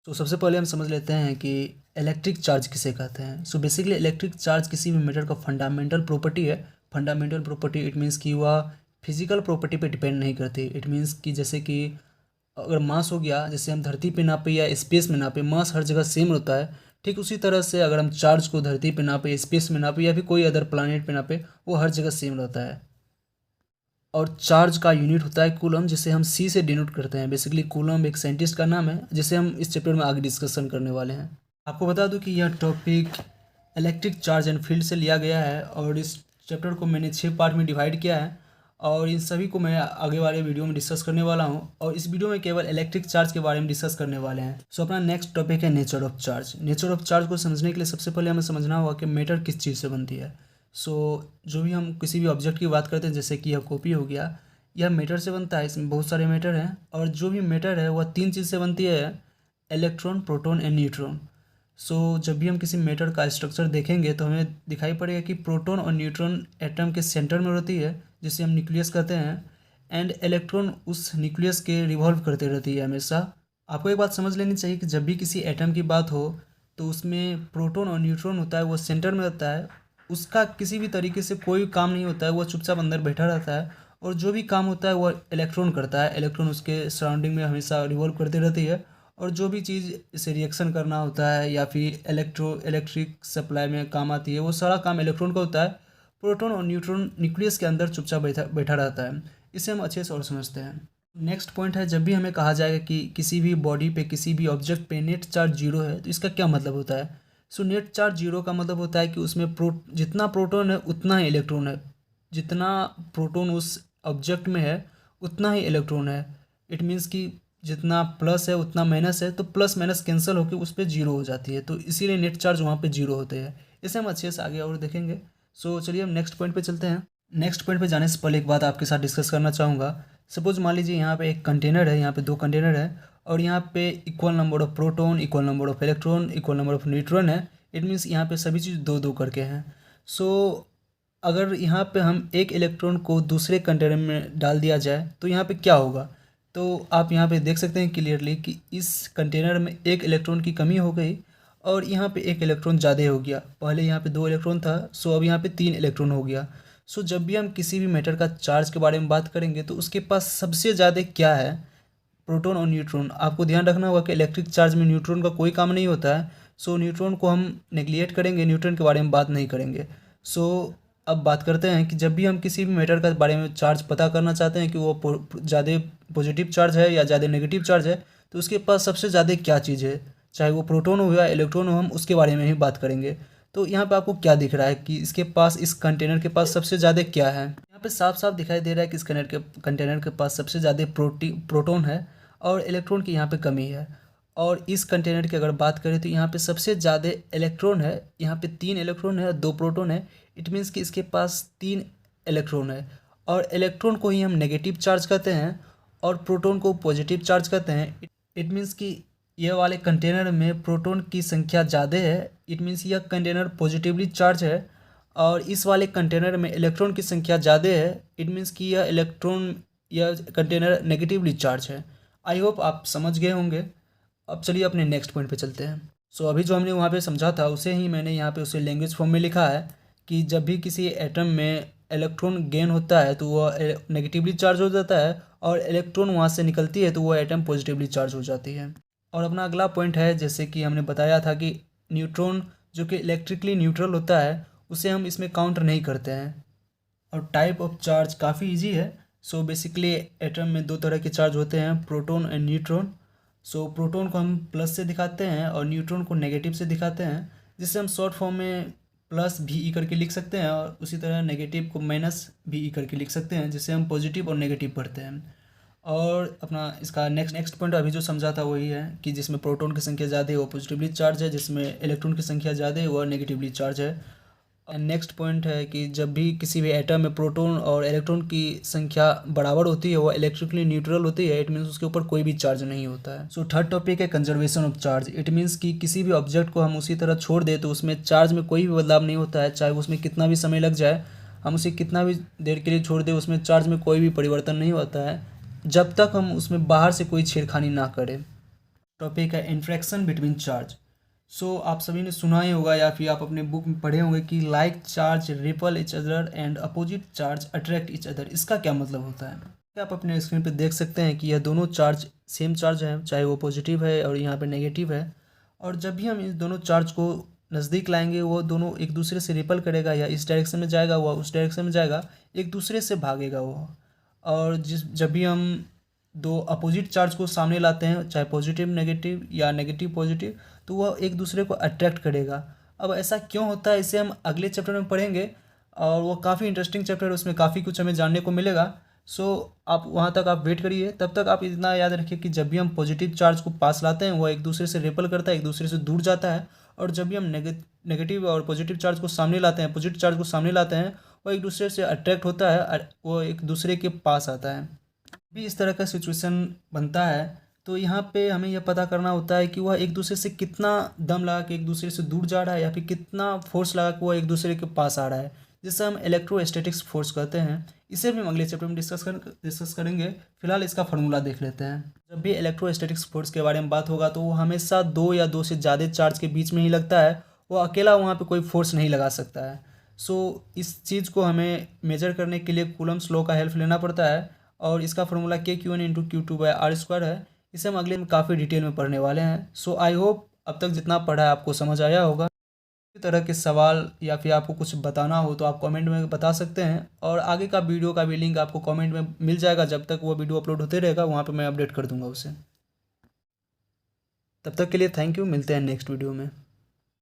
तो सबसे पहले हम समझ लेते हैं कि इलेक्ट्रिक चार्ज किसे कहते हैं। सो बेसिकली इलेक्ट्रिक चार्ज किसी भी मैटर का फंडामेंटल प्रॉपर्टी है। फंडामेंटल प्रॉपर्टी इट मीन्स कि वह फिजिकल प्रॉपर्टी पे डिपेंड नहीं करती। इट मीन्स कि जैसे कि अगर मास हो गया, जैसे हम धरती पे नापे या स्पेस में नापे, मास हर जगह सेम होता है। ठीक उसी तरह से अगर हम चार्ज को धरती पे नापे, स्पेस में नापे या फिर कोई अदर प्लानट पे नापे, वो हर जगह सेम रहता है। और चार्ज का यूनिट होता है कूलम, जिसे हम सी से डिनोट करते हैं। बेसिकली कूलम एक साइंटिस्ट का नाम है, जिसे हम इस चैप्टर में आगे डिस्कशन करने वाले हैं। आपको बता दूं कि यह topic electric charge and field से लिया गया है और इस चैप्टर को मैंने 6 पार्ट में डिवाइड किया है और इन सभी को मैं आगे वाले वीडियो में डिस्कस करने वाला हूं। और इस वीडियो में केवल इलेक्ट्रिक चार्ज के बारे में डिस्कस करने वाले हैं। सो अपना नेक्स्ट टॉपिक है nature of charge. Nature of charge को समझने के लिए सबसे पहले हमें समझना होगा कि मैटर किस चीज़ से बनती है। सो जो भी हम किसी भी ऑब्जेक्ट की बात करते हैं, जैसे कि यह कॉपी हो गया, यह मैटर से बनता है। इसमें बहुत सारे मैटर हैं और जो भी मैटर है वह 3 चीज़ से बनती है: इलेक्ट्रॉन, प्रोटॉन एंड न्यूट्रॉन। सो जब भी हम किसी मैटर का स्ट्रक्चर देखेंगे तो हमें दिखाई पड़ेगा कि प्रोटॉन और न्यूट्रॉन एटम के सेंटर में होती है, जिसे हम न्यूक्लियस कहते हैं, एंड इलेक्ट्रॉन उस न्यूक्लियस के रिवॉल्व करते रहती है हमेशा। आपको एक बात समझ लेनी चाहिए कि जब भी किसी एटम की बात हो तो उसमें प्रोटॉन और न्यूट्रॉन होता है, वो सेंटर में रहता है। उसका किसी भी तरीके से कोई काम नहीं होता है, वो चुपचाप अंदर बैठा रहता है और जो भी काम होता है वह इलेक्ट्रॉन करता है। इलेक्ट्रॉन उसके सराउंडिंग में हमेशा रिवॉल्व करती रहती है और जो भी चीज़ इसे रिएक्शन करना होता है या फिर इलेक्ट्रिक सप्लाई में काम आती है, वो सारा काम इलेक्ट्रॉन का होता है। प्रोटॉन और न्यूट्रॉन न्यूक्लियस के अंदर चुपचाप बैठा बैठा रहता है। इसे हम अच्छे से और समझते हैं। नेक्स्ट पॉइंट है, जब भी हमें कहा जाएगा कि किसी भी बॉडी पे, किसी भी ऑब्जेक्ट पे नेट चार्ज जीरो है, तो इसका क्या मतलब होता है। सो नेट चार्ज जीरो का मतलब होता है कि उसमें जितना प्रोटॉन है उतना ही इलेक्ट्रॉन है। जितना प्रोटॉन उस ऑब्जेक्ट में है उतना ही इलेक्ट्रॉन है। इट मीन्स कि जितना प्लस है उतना माइनस है, तो प्लस माइनस कैंसिल होकर उस पर जीरो हो जाती है, तो इसीलिए नेट चार्ज वहाँ पे जीरो होते हैं। इसे हम अच्छे से आगे और देखेंगे। सो चलिए हम नेक्स्ट पॉइंट पे चलते हैं। नेक्स्ट पॉइंट पे जाने से पहले एक बात आपके साथ डिस्कस करना चाहूँगा। सपोज मान लीजिए यहाँ पे एक कंटेनर है, यहाँ पे 2 कंटेनर है और यहाँ पे equal number of proton, equal number of electron, equal number of neutron है। इट मीन्स यहाँ पे सभी चीज़ 2-2 करके हैं। सो अगर यहाँ पे हम एक इलेक्ट्रॉन को दूसरे कंटेनर में डाल दिया जाए तो यहाँ पे क्या होगा। तो आप यहाँ पे देख सकते हैं क्लियरली कि इस कंटेनर में एक इलेक्ट्रॉन की कमी हो गई और यहाँ पे एक इलेक्ट्रॉन ज़्यादा हो गया। पहले यहाँ पे 2 इलेक्ट्रॉन था, सो अब यहाँ पे 3 इलेक्ट्रॉन हो गया। सो जब भी हम किसी भी मैटर का चार्ज के बारे में बात करेंगे तो उसके पास सबसे ज़्यादा क्या है, प्रोटॉन और न्यूट्रॉन। आपको ध्यान रखना होगा कि इलेक्ट्रिक चार्ज में न्यूट्रॉन का कोई काम नहीं होता है। सो न्यूट्रॉन को हम नेग्लिएट करेंगे, न्यूट्रॉन के बारे में बात नहीं करेंगे। सो अब बात करते हैं कि जब भी हम किसी भी मैटर का बारे में चार्ज पता करना चाहते हैं कि वो ज़्यादा पॉजिटिव चार्ज है या ज़्यादा नेगेटिव चार्ज है, तो उसके पास सबसे ज़्यादा क्या चीज़ है, चाहे वो प्रोटॉन हो या इलेक्ट्रॉन हो, हम उसके बारे में ही बात करेंगे। तो यहाँ पे आपको क्या दिख रहा है कि इसके पास, इस कंटेनर के पास सबसे ज़्यादा क्या है। यहाँ पे साफ साफ दिखाई दे रहा है कि इस कंटेनर के पास सबसे ज़्यादा प्रोटॉन है और इलेक्ट्रॉन की यहाँ पे कमी है। और इस कंटेनर की अगर बात करें तो यहाँ पे सबसे ज़्यादा इलेक्ट्रॉन है। यहाँ पे 3 इलेक्ट्रॉन है, 2 प्रोटॉन है। इट मीन्स कि इसके पास 3 इलेक्ट्रॉन है और इलेक्ट्रॉन को ही हम नेगेटिव चार्ज कहते हैं और प्रोटॉन को पॉजिटिव चार्ज कहते हैं। इट मीन्स कि ये वाले कंटेनर में प्रोटॉन की संख्या ज़्यादा है। इट मीन्स यह कंटेनर पॉजिटिवली चार्ज है और इस वाले कंटेनर में इलेक्ट्रॉन की संख्या ज़्यादा है। इट मीन्स कि यह कंटेनर नेगेटिवली चार्ज है। आई होप आप समझ गए होंगे। अब चलिए अपने नेक्स्ट पॉइंट पे चलते हैं। सो अभी जो हमने वहाँ पे समझा था उसे ही मैंने यहाँ पे उसे लैंग्वेज फॉर्म में लिखा है कि जब भी किसी एटम में इलेक्ट्रॉन गेन होता है तो वह नेगेटिवली चार्ज हो जाता है और इलेक्ट्रॉन वहाँ से निकलती है तो वह एटम पॉजिटिवली चार्ज हो जाती है। और अपना अगला पॉइंट है, जैसे कि हमने बताया था कि न्यूट्रॉन जो कि इलेक्ट्रिकली न्यूट्रल होता है उसे हम इसमें काउंट नहीं करते हैं। और टाइप ऑफ चार्ज काफ़ी इजी है। सो बेसिकली एटम में 2 तरह के चार्ज होते हैं, proton and neutron. So proton को हम प्लस से दिखाते हैं और न्यूट्रॉन को नेगेटिव से दिखाते हैं, जिससे हम शॉर्ट फॉर्म में प्लस भी ई करके लिख सकते हैं और उसी तरह नेगेटिव को माइनस भी ई करके लिख सकते हैं, जिससे हम पॉजिटिव और नेगेटिव पढ़ते हैं। और अपना इसका नेक्स्ट पॉइंट अभी जो समझा था वही है कि जिसमें प्रोटॉन की संख्या ज़्यादा है वो पॉजिटिवली चार्ज है, जिसमें इलेक्ट्रॉन की संख्या ज़्यादा है वो नेगेटिवली चार्ज है। नेक्स्ट पॉइंट है कि जब भी किसी भी एटम में प्रोटॉन और इलेक्ट्रॉन की संख्या बराबर होती है वो इलेक्ट्रिकली न्यूट्रल होती है। इट मीन्स उसके ऊपर कोई भी चार्ज नहीं होता है। सो थर्ड टॉपिक है conservation of charge. It means कि किसी भी ऑब्जेक्ट को हम उसी तरह छोड़ दें तो उसमें चार्ज में कोई भी बदलाव नहीं होता है, चाहे उसमें कितना भी समय लग जाए। हम उसे कितना भी देर के लिए छोड़ दें उसमें चार्ज में कोई भी परिवर्तन नहीं होता है, जब तक हम उसमें बाहर से कोई छेड़खानी ना करें। टॉपिक है इंट्रैक्शन बिटवीन चार्ज। सो आप सभी ने सुना ही होगा या फिर आप अपने बुक में पढ़े होंगे कि like charge ripple each other and opposite charge attract each other. इसका क्या मतलब होता है? आप अपने स्क्रीन पे देख सकते हैं कि यह दोनों चार्ज सेम चार्ज है, चाहे वो पॉजिटिव है और यहाँ पे नेगेटिव है, और जब भी हम इस दोनों चार्ज को नज़दीक लाएंगे वो दोनों एक दूसरे से रिपल करेगा, या इस डायरेक्शन में जाएगा वो उस डायरेक्शन में जाएगा, एक दूसरे से भागेगा वो। और जब भी हम दो अपोजिट चार्ज को सामने लाते हैं, चाहे पॉजिटिव नेगेटिव या नेगेटिव पॉजिटिव, तो वह एक दूसरे को अट्रैक्ट करेगा। अब ऐसा क्यों होता है इसे हम अगले चैप्टर में पढ़ेंगे, और वो काफ़ी इंटरेस्टिंग चैप्टर है, उसमें काफ़ी कुछ हमें जानने को मिलेगा। सो आप वहाँ तक आप वेट करिए। तब तक आप इतना याद रखिए कि जब भी हम पॉजिटिव चार्ज को पास लाते हैं वह एक दूसरे से रिपल करता है, एक दूसरे से दूर जाता है, और जब भी हम नेगेटिव और पॉजिटिव चार्ज को सामने लाते हैं, पॉजिटिव चार्ज को सामने लाते हैं, वो एक दूसरे से अट्रैक्ट होता है और वो एक दूसरे के पास आता है। भी इस तरह का सिचुएशन बनता है तो यहाँ पे हमें यह पता करना होता है कि वह एक दूसरे से कितना दम लगा के एक दूसरे से दूर जा रहा है, या फिर कितना फोर्स लगा के वह एक दूसरे के पास आ रहा है, जिसे हम इलेक्ट्रोस्टैटिक्स फोर्स कहते हैं। इसे भी हम अगले चैप्टर में डिस्कस करेंगे। फिलहाल इसका फार्मूला देख लेते हैं। जब भी इलेक्ट्रोस्टैटिक्स फोर्स के बारे में बात होगा तो वो हमेशा दो या दो से ज़्यादा चार्ज के बीच में ही लगता है, वो अकेला वहाँ पे कोई फोर्स नहीं लगा सकता है। सो इस चीज़ को हमें मेजर करने के लिए कूलम्स लॉ का हेल्प लेना पड़ता है, और इसका फार्मूला KQ1 × Q2/R² है। इसे हम अगले में काफ़ी डिटेल में पढ़ने वाले हैं। सो आई होप अब तक जितना पढ़ा है आपको समझ आया होगा। इस तरह के सवाल या फिर आपको कुछ बताना हो तो आप कमेंट में बता सकते हैं, और आगे का वीडियो का भी लिंक आपको कमेंट में मिल जाएगा। जब तक वो वीडियो अपलोड होते रहेगा वहाँ पे मैं अपडेट कर दूंगा उसे। तब तक के लिए थैंक यू, मिलते हैं नेक्स्ट वीडियो में।